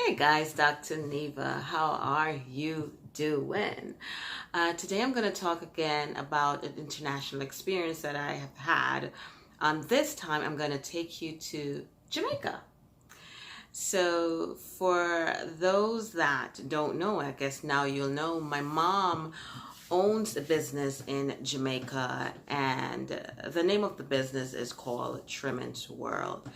Hey guys, Dr. Neva, how are you doing? Today I'm going to talk again about an international experience that I have had. This time I'm going to take you to Jamaica. So for those that don't know, I guess now you'll know, my mom owns a business in Jamaica, and the name of the business is called Trimmins World.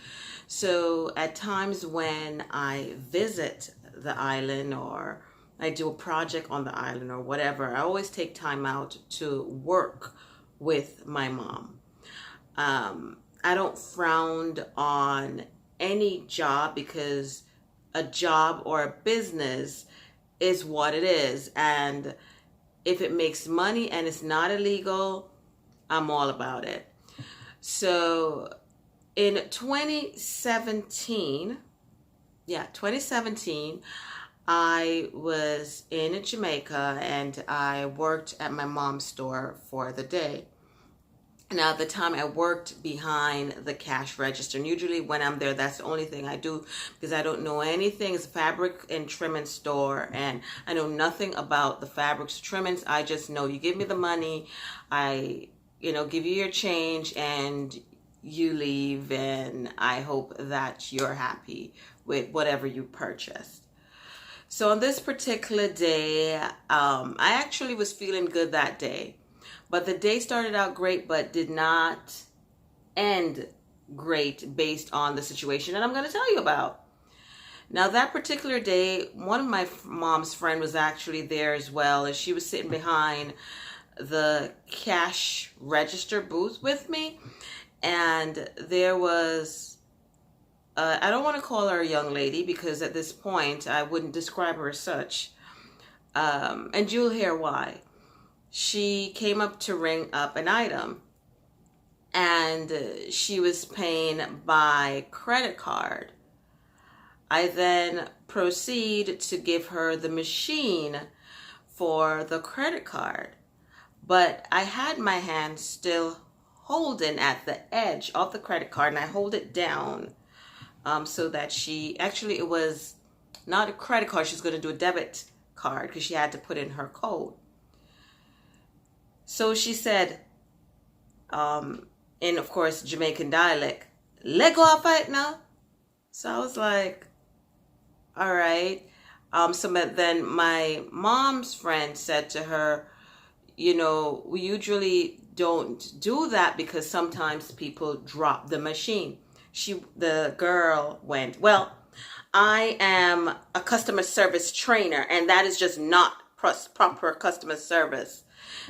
So at times when I visit the island or I do a project on the island or whatever, I always take time out to work with my mom. I don't frown on any job because a job or a business is what it is, and if it makes money and it's not illegal, I'm all about it. So in 2017, I was in Jamaica and I worked at my mom's store for the day. Now, at the time, I worked behind the cash register. And usually when I'm there, that's the only thing I do because I don't know anything. It's a fabric and trimming store, and I know nothing about the fabrics trimmings. I just know you give me the money, I, give you your change, and you leave, and I hope that you're happy with whatever you purchased. So on this particular day, I actually was feeling good that day. But the day started out great, but did not end great based on the situation that I'm going to tell you about. Now, that particular day, one of my mom's friend was actually there as well, and she was sitting behind the cash register booth with me. And there was, I don't want to call her a young lady because at this point I wouldn't describe her as such. And you'll hear why. She came up to ring up an item, and she was paying by credit card. I then proceed to give her the machine for the credit card, but I had my hand still holding at the edge of the credit card, and I hold it down so that it was not a credit card, she was going to do a debit card because she had to put in her code. So she said, in, of course, Jamaican dialect, "Let go of it now." So I was like, all right. So then my mom's friend said to her, we usually don't do that because sometimes people drop the machine. The girl went, "Well, I am a customer service trainer, and that is just not proper customer service."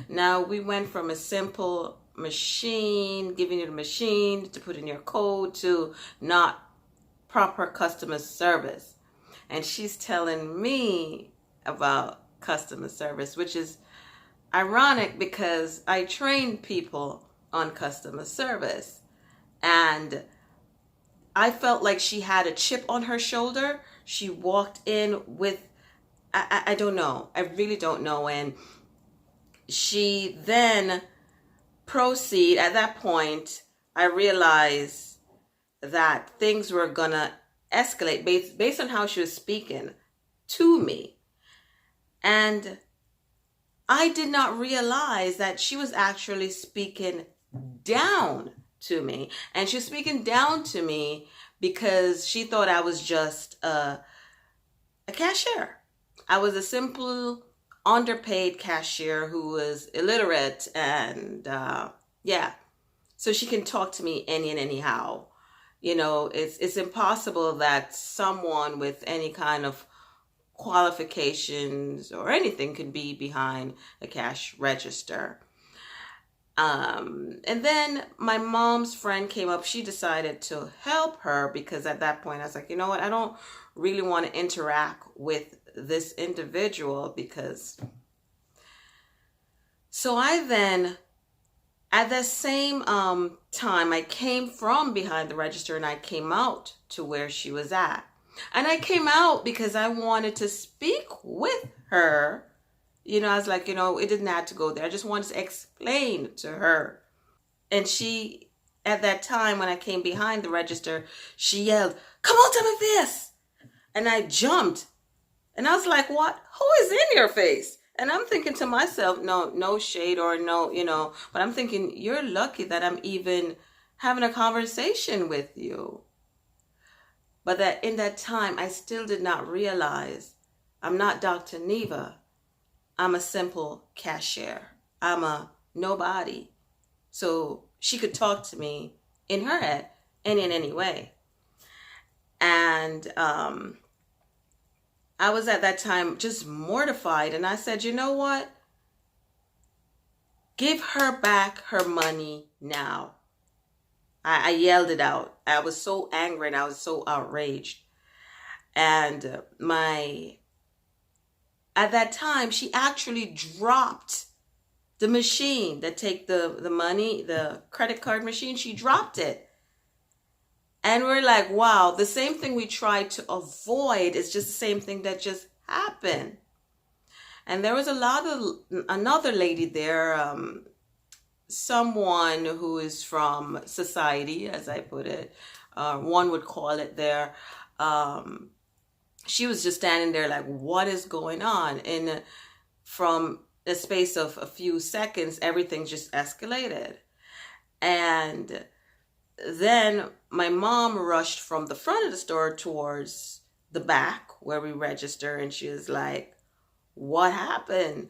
Now, we went from a simple machine, giving you the machine to put in your code, to not proper customer service. And she's telling me about customer service, which is ironic because I train people on customer service. And I felt like she had a chip on her shoulder. She walked in with, I don't know. I really don't know. And she then proceed. At that point, I realized that things were gonna escalate based on how she was speaking to me. And I did not realize that she was actually speaking down to me. And she was speaking down to me because she thought I was just a cashier. I was a simple underpaid cashier who was illiterate, and so she can talk to me any and anyhow. It's impossible that someone with any kind of qualifications or anything could be behind a cash register. And then my mom's friend came up. She decided to help her because at that point I was like, you know what? I don't really want to interact with this individual because. So I then, at the same time, I came from behind the register and I came out to where she was at. And I came out because I wanted to speak with her. I was like, it didn't have to go there. I just wanted to explain to her. And she, at that time, when I came behind the register, she yelled, "Come out of my face!" And I jumped. And I was like, what? Who is in your face? And I'm thinking to myself, no shade or no, but I'm thinking, you're lucky that I'm even having a conversation with you. But that in that time, I still did not realize I'm not Dr. Neva. I'm a simple cashier. I'm a nobody. So she could talk to me in her head and in any way. And I was at that time just mortified. And I said, you know what? Give her back her money now. I yelled it out. I was so angry and I was so outraged. And at that time, she actually dropped the machine that take the money, the credit card machine. She dropped it. And we're like, wow, the same thing we tried to avoid is just the same thing that just happened. And there was another lady there, someone who is from society, as I put it, one would call it there. She was just standing there like, what is going on? And from a space of a few seconds, everything just escalated. And then my mom rushed from the front of the store towards the back where we register. And she was like, what happened?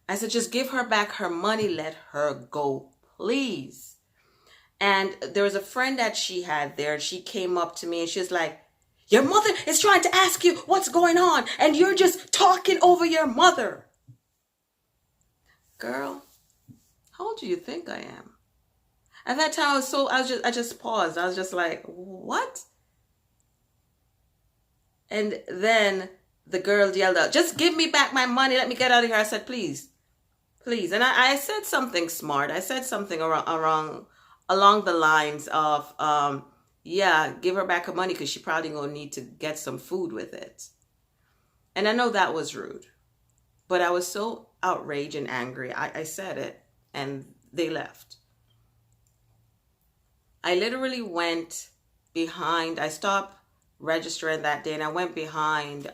I said, just give her back her money. Let her go, please. And there was a friend that she had there. And she came up to me and she was like, your mother is trying to ask you what's going on. And you're just talking over your mother. Girl, how old do you think I am? At that time, I just paused. I was just like, what? And then the girl yelled out, just give me back my money. Let me get out of here. I said, please. And I said something smart. I said something along the lines of, yeah, give her back her money because she probably going to need to get some food with it. And I know that was rude. But I was so outraged and angry. I said it and they left. I literally went behind. I stopped registering that day and I went behind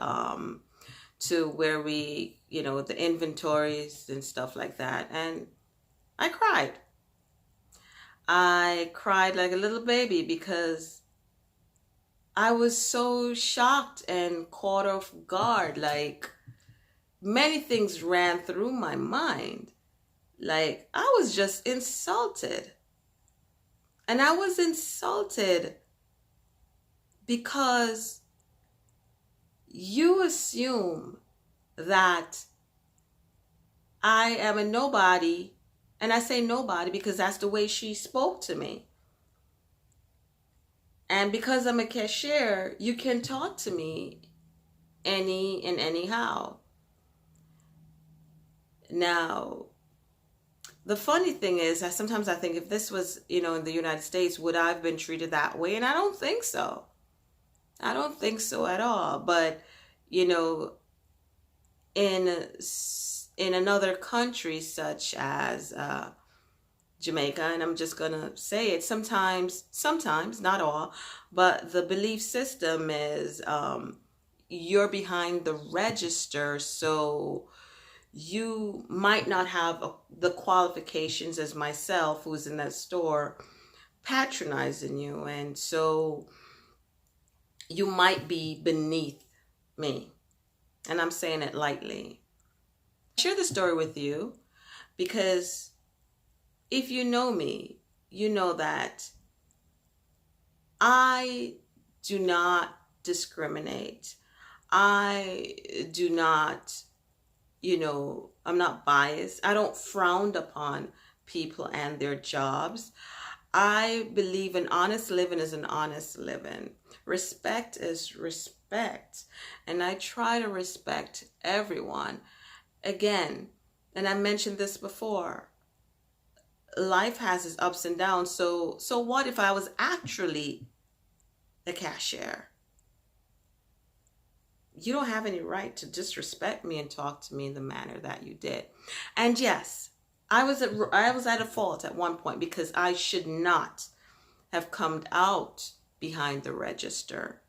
to where we, the inventories and stuff like that. And I cried. I cried like a little baby because I was so shocked and caught off guard. Like many things ran through my mind. Like I was just insulted. And I was insulted because you assume that I am a nobody, and I say nobody because that's the way she spoke to me. And because I'm a cashier, you can talk to me any and anyhow. Now, the funny thing is that sometimes I think if this was, in the United States, would I have been treated that way? And I don't think so. I don't think so at all. But, in another country such as Jamaica, and I'm just going to say it, sometimes, not all, but the belief system is you're behind the register, so you might not have the qualifications as myself, who's in that store, patronizing you. And so you might be beneath me. And I'm saying it lightly. I share the story with you because if you know me, you know that I do not discriminate. I do not, I'm not biased. I don't frown upon people and their jobs. I believe an honest living is an honest living. Respect is respect. And I try to respect everyone. Again, and I mentioned this before, life has its ups and downs. So what if I was actually the cashier? You don't have any right to disrespect me and talk to me in the manner that you did. And yes, I was at a fault at one point because I should not have come out behind the register.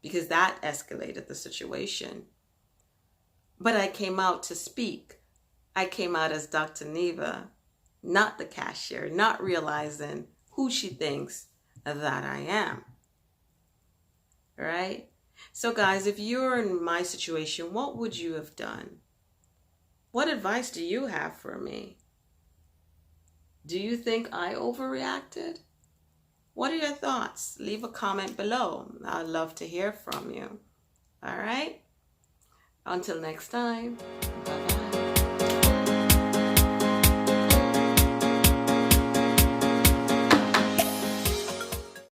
because that escalated the situation. But I came out to speak. I came out as Dr. Neva, not the cashier, not realizing who she thinks that I am. Right? So guys, if you're in my situation, what would you have done? What advice do you have for me? Do you think I overreacted? What are your thoughts? Leave a comment below. I'd love to hear from you. All right? Until next time.